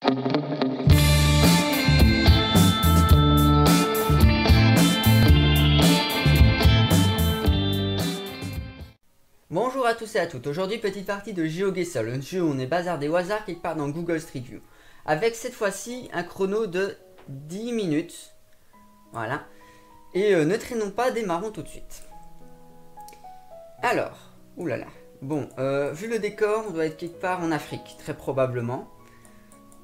Bonjour à tous et à toutes, aujourd'hui petite partie de GeoGuessr, un jeu où on est bazardé au hasard quelque part dans Google Street View. Avec cette fois-ci un chrono de 10 minutes. Voilà. Et ne traînons pas, démarrons tout de suite. Alors, oulala. Bon, vu le décor, on doit être quelque part en Afrique, très probablement.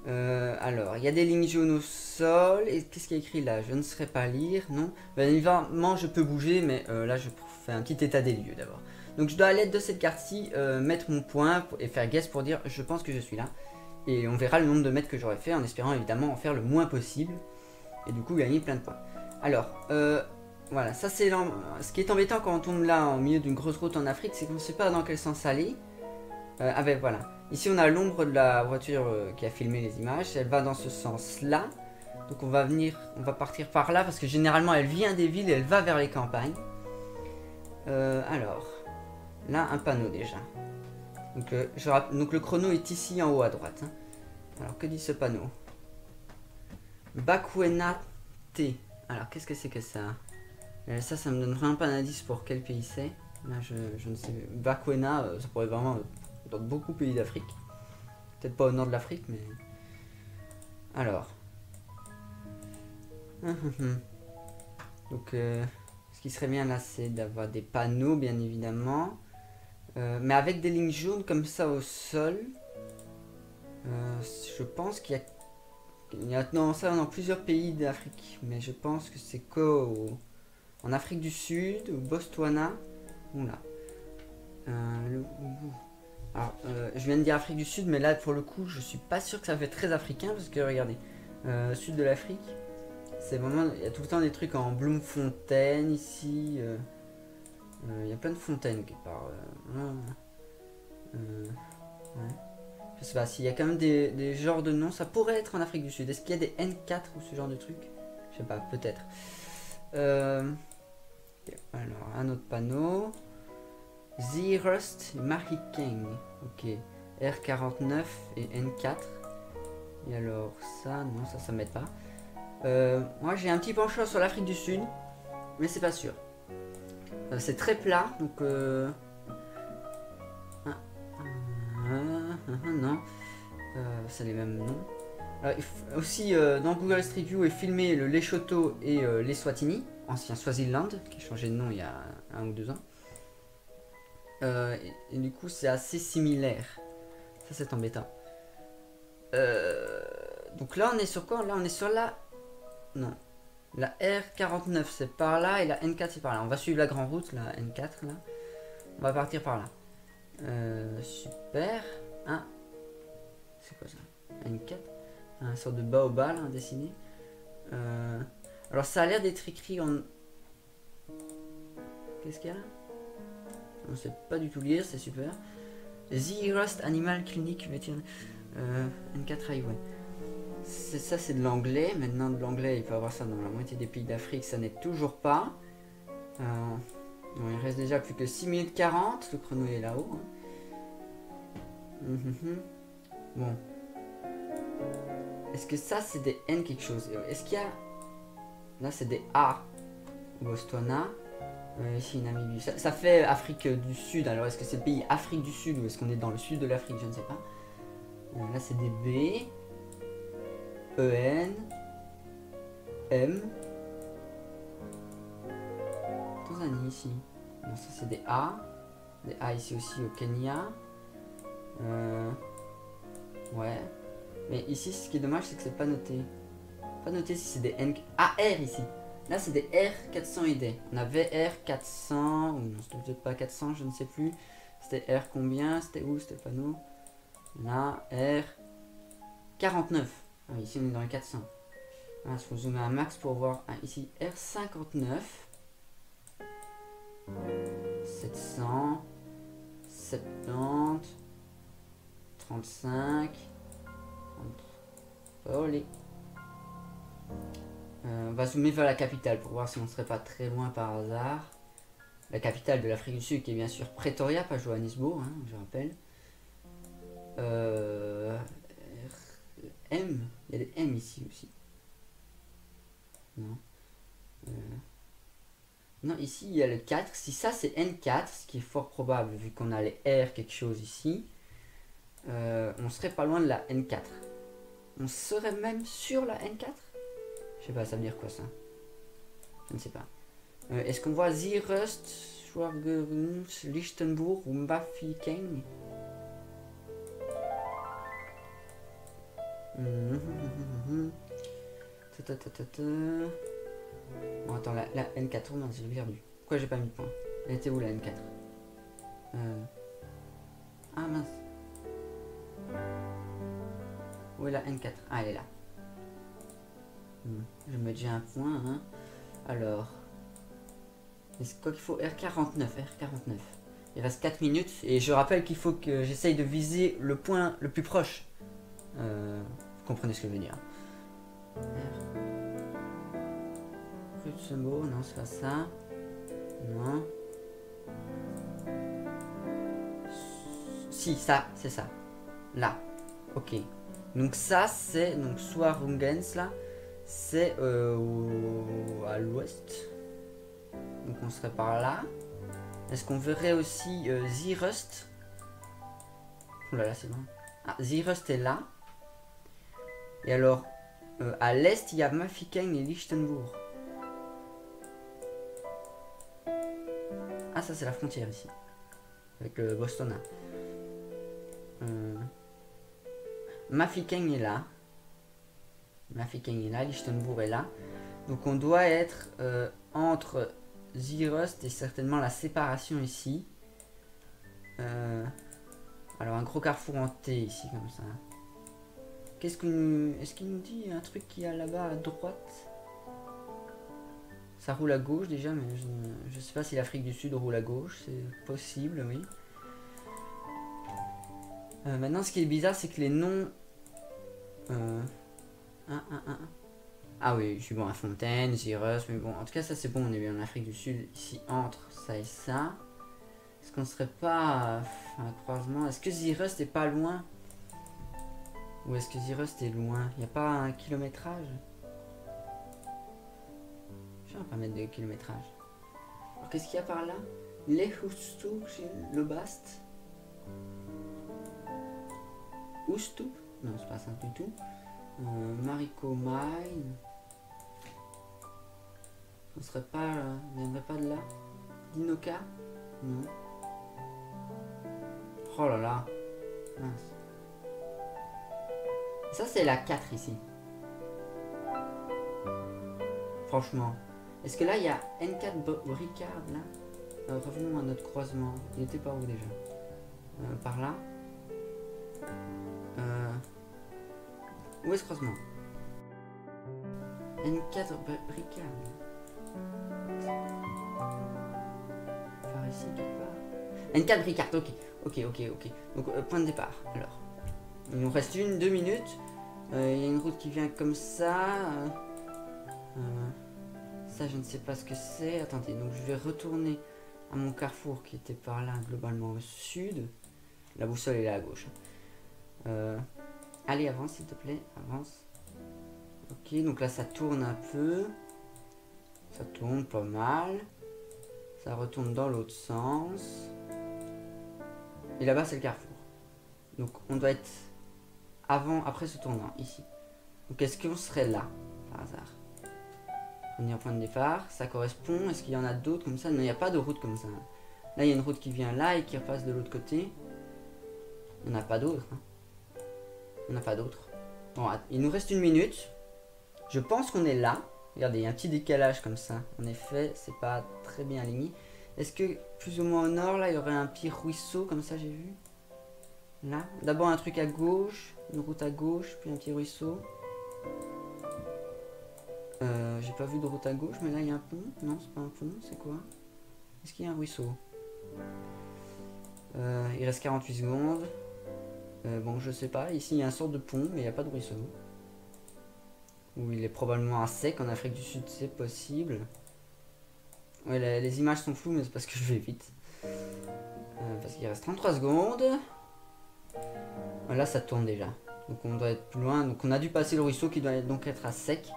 Alors, il y a des lignes jaunes au sol. Et qu'est-ce qu'il y a écrit là? Je ne saurais pas lire, non? Bien évidemment, je peux bouger, mais là, je fais un petit état des lieux d'abord. Donc, je dois à l'aide de cette carte-ci mettre mon point et faire guess pour dire je pense que je suis là. Et on verra le nombre de mètres que j'aurais fait en espérant évidemment en faire le moins possible. Et du coup, gagner plein de points. Alors, voilà, ça c'est ce qui est embêtant quand on tombe là au milieu d'une grosse route en Afrique, c'est qu'on ne sait pas dans quel sens aller. Voilà. Ici on a l'ombre de la voiture qui a filmé les images, elle va dans ce sens-là. Donc on va partir par là parce que généralement elle vient des villes et elle va vers les campagnes. Alors, là un panneau déjà. Donc le chrono est ici en haut à droite. Hein. Alors que dit ce panneau? Bakwena T. Alors qu'est-ce que c'est que ça? Ça me donne vraiment pas d'indice pour quel pays c'est. Là je ne sais. Bakwena, ça pourrait vraiment dans beaucoup de pays d'Afrique. Peut-être pas au nord de l'Afrique, mais. Alors. Donc ce qui serait bien là, c'est d'avoir des panneaux, bien évidemment. Mais avec des lignes jaunes comme ça au sol. Je pense qu'il y a non, ça dans plusieurs pays d'Afrique, mais je pense que c'est en Afrique du Sud, au Botswana. Oula. Alors, je viens de dire Afrique du Sud, mais là pour le coup, je suis pas sûr que ça fait très africain parce que regardez, sud de l'Afrique, c'est vraiment, il y a tout le temps des trucs en Bloemfontein ici. Il y a plein de fontaines quelque part. Ouais. Je sais pas, s'il y a quand même des genres de noms, ça pourrait être en Afrique du Sud. Est-ce qu'il y a des N4 ou ce genre de truc? Je sais pas, peut-être. Okay. Alors, un autre panneau. Zeerust Marie King. Ok. R49 et N4. Et alors, ça, non, ça m'aide pas. Moi, j'ai un petit penchant sur l'Afrique du Sud, mais c'est pas sûr. C'est très plat, donc. Non, c'est les mêmes noms. Aussi, dans Google Street View est filmé le Lesotho et l'Eswatini, ancien Swaziland, qui a changé de nom il y a 1 ou 2 ans. Et du coup, c'est assez similaire. Ça, c'est embêtant. Donc là, on est sur quoi? Là, on est sur la. Non. La R49, c'est par là, et la N4, c'est par là. On va suivre la grande route, la N4, là. On va partir par là. Super. Ah. C'est quoi ça? N4. Un sorte de baobab là, dessiné. Alors ça a l'air d'être écrit en. Qu'est-ce qu'il y a là? On sait pas du tout lire, c'est super. Zeerust Animal Clinic Veterinary. N4 Highway. Ça c'est de l'anglais. Maintenant de l'anglais, il peut avoir ça dans la moitié des pays d'Afrique, ça n'est toujours pas. Bon, il reste déjà plus que 6 minutes 40, le chrono est là-haut. Hein. Bon. Est-ce que ça c'est des N quelque chose? Est-ce qu'il y a... Là c'est des A. Botswana. Ici Namibie. Ça fait Afrique du Sud. Alors est-ce que c'est le pays Afrique du Sud ou est-ce qu'on est dans le sud de l'Afrique? Je ne sais pas. Là c'est des B. EN. M. Tanzanie ici. Non, ça c'est des A. Des A ici aussi au Kenya. Ouais. Mais ici, ce qui est dommage, c'est que c'est pas noté. Pas noté si c'est des N. Ah, R ici. Là, c'est des R400ID. On avait R400. Ou non, c'était peut-être pas 400, je ne sais plus. C'était R combien? C'était où? C'était le panneau. Là, R49. Ah, ici, on est dans les 400. Il faut zoomer un max pour voir. Ah, ici, R59. 700. 70. 35. Olé. On va zoomer vers la capitale pour voir si on ne serait pas très loin par hasard. La capitale de l'Afrique du Sud qui est bien sûr Pretoria, pas Johannesburg, hein, je rappelle. M. Il y a des M ici aussi. Non. Non, ici il y a le 4. Si ça c'est N4, ce qui est fort probable vu qu'on a les R quelque chose ici, on serait pas loin de la N4. On serait même sur la N4. Je sais pas, ça veut dire quoi ça? Je ne sais pas. Est-ce qu'on voit Zierust, Schwargerns, Lichtenburg ou Mafeking? Bon, attends, la N4, non, j'ai perdu. Pourquoi j'ai pas mis de point? Elle était où la N4? Ah mince. Où est la N4? Ah, elle est là. Je vais mettre déjà un point. Hein. Alors. Est-ce qu'il faut R49? R49. Il reste 4 minutes. Et je rappelle qu'il faut que j'essaye de viser le point le plus proche. Vous comprenez ce que je veux dire. Rutsembo, non, c'est pas ça. Non. Si, ça, c'est ça. Là. Ok. Donc ça, c'est... Donc soit Rungens, là. C'est à l'ouest. Donc on serait par là. Est-ce qu'on verrait aussi Zierust? Oh là là, c'est bon. Ah, Zierust est là. Et alors, à l'est, il y a Mafeking et Lichtenburg. Ah, ça c'est la frontière ici. Avec le Boston. Mafeking est là. Mafeking est là, Lichtenburg est là. Donc on doit être entre Zierust et certainement la séparation ici. Alors un gros carrefour en T ici comme ça. Qu'est-ce que est-ce qu'il nous dit un truc qu'il y a là-bas à droite? Ça roule à gauche déjà, mais je sais pas si l'Afrique du Sud roule à gauche, c'est possible, oui. Maintenant, ce qui est bizarre, c'est que les noms... Ah oui, je suis bon à Fontaine, Zierust, mais bon, en tout cas, ça c'est bon, on est bien en Afrique du Sud, ici, entre ça et ça. Est-ce qu'on serait pas un croisement? Est-ce que Zierust est pas loin? Ou est-ce que Zierust est loin? Il n'y a pas un kilométrage? Je vais pas mettre de kilométrage. Alors qu'est-ce qu'il y a par là? Lehustuk, Lobast. Oustup? Non, c'est pas ça du tout. Mariko Mine. On serait pas. Viendrait pas de là? Dinoka? Non. Oh là là. Mince. Ça c'est la 4 ici. Franchement. Est-ce que là il y a N4 Bricard là? Revenons à notre croisement. Il était par où déjà? Par là. Où est ce croisement? N4 Bricard. Par ici quelque part. N4 Bricard, ok. Donc point de départ. Alors. Il nous reste 2 minutes. Il y a une route qui vient comme ça. Ça, je ne sais pas ce que c'est. Attendez, donc je vais retourner à mon carrefour qui était par là, globalement au sud. La boussole est là à gauche. Allez, avance s'il te plaît. Avance. Ok, donc là ça tourne un peu. Ça tourne pas mal. Ça retourne dans l'autre sens. Et là-bas c'est le carrefour. Donc on doit être après ce tournant, ici. Donc est-ce qu'on serait là, par hasard? Premier point de départ, ça correspond. Est-ce qu'il y en a d'autres comme ça? Non, il n'y a pas de route comme ça. Là, il y a une route qui vient là et qui repasse de l'autre côté. Il n'y en a pas d'autres. Hein. Il n'y en a pas d'autres. Bon, il nous reste 1 minute. Je pense qu'on est là. Regardez, il y a un petit décalage comme ça. En effet, c'est pas très bien aligné. Est-ce que plus ou moins au nord, là, il y aurait un petit ruisseau comme ça, j'ai vu? Là. D'abord un truc à gauche, une route à gauche, puis un petit ruisseau. J'ai pas vu de route à gauche, mais là il y a un pont. Non, c'est pas un pont, c'est quoi? Est-ce qu'il y a un ruisseau? Il reste 48 secondes. Bon, je sais pas. Ici il y a un sort de pont, mais il n'y a pas de ruisseau. Ou il est probablement à sec. En Afrique du Sud, c'est possible. Ouais, les images sont floues, mais c'est parce que je vais vite. Parce qu'il reste 33 secondes. Là, ça tourne déjà. Donc on doit être plus loin. Donc on a dû passer le ruisseau qui doit donc être à sec.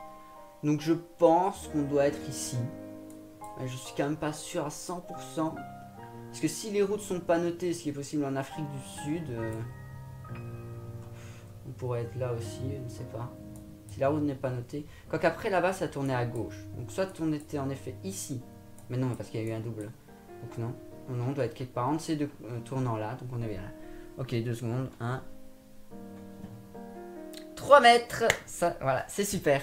Donc je pense qu'on doit être ici. Mais je suis quand même pas sûr à 100%. Parce que si les routes sont pas notées, ce qui est possible en Afrique du Sud, on pourrait être là aussi, je ne sais pas. Si la route n'est pas notée. Quoique après là-bas ça tournait à gauche. Donc soit on était en effet ici. Mais non, parce qu'il y a eu un double. Donc non. Non, on doit être quelque part entre ces deux tournants là. Donc on est bien là. Ok, 2 secondes. 1. 3 mètres. Ça, voilà, c'est super.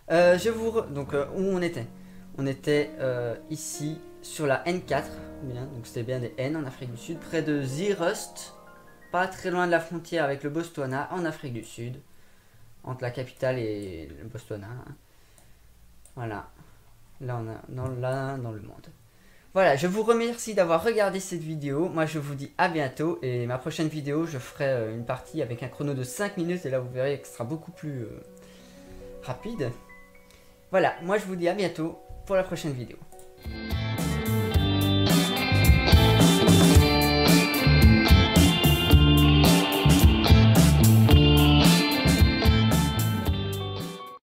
Donc où on était? On était ici sur la N4. Bien, donc c'était bien des N en Afrique du Sud. Près de Zeerust. Pas très loin de la frontière avec le Botswana en Afrique du Sud. Entre la capitale et le Botswana. Voilà. Là, on a dans le monde. Voilà, je vous remercie d'avoir regardé cette vidéo. Moi, je vous dis à bientôt. Et ma prochaine vidéo, je ferai une partie avec un chrono de 5 minutes. Et là, vous verrez que ce sera beaucoup plus rapide. Voilà, moi, je vous dis à bientôt pour la prochaine vidéo.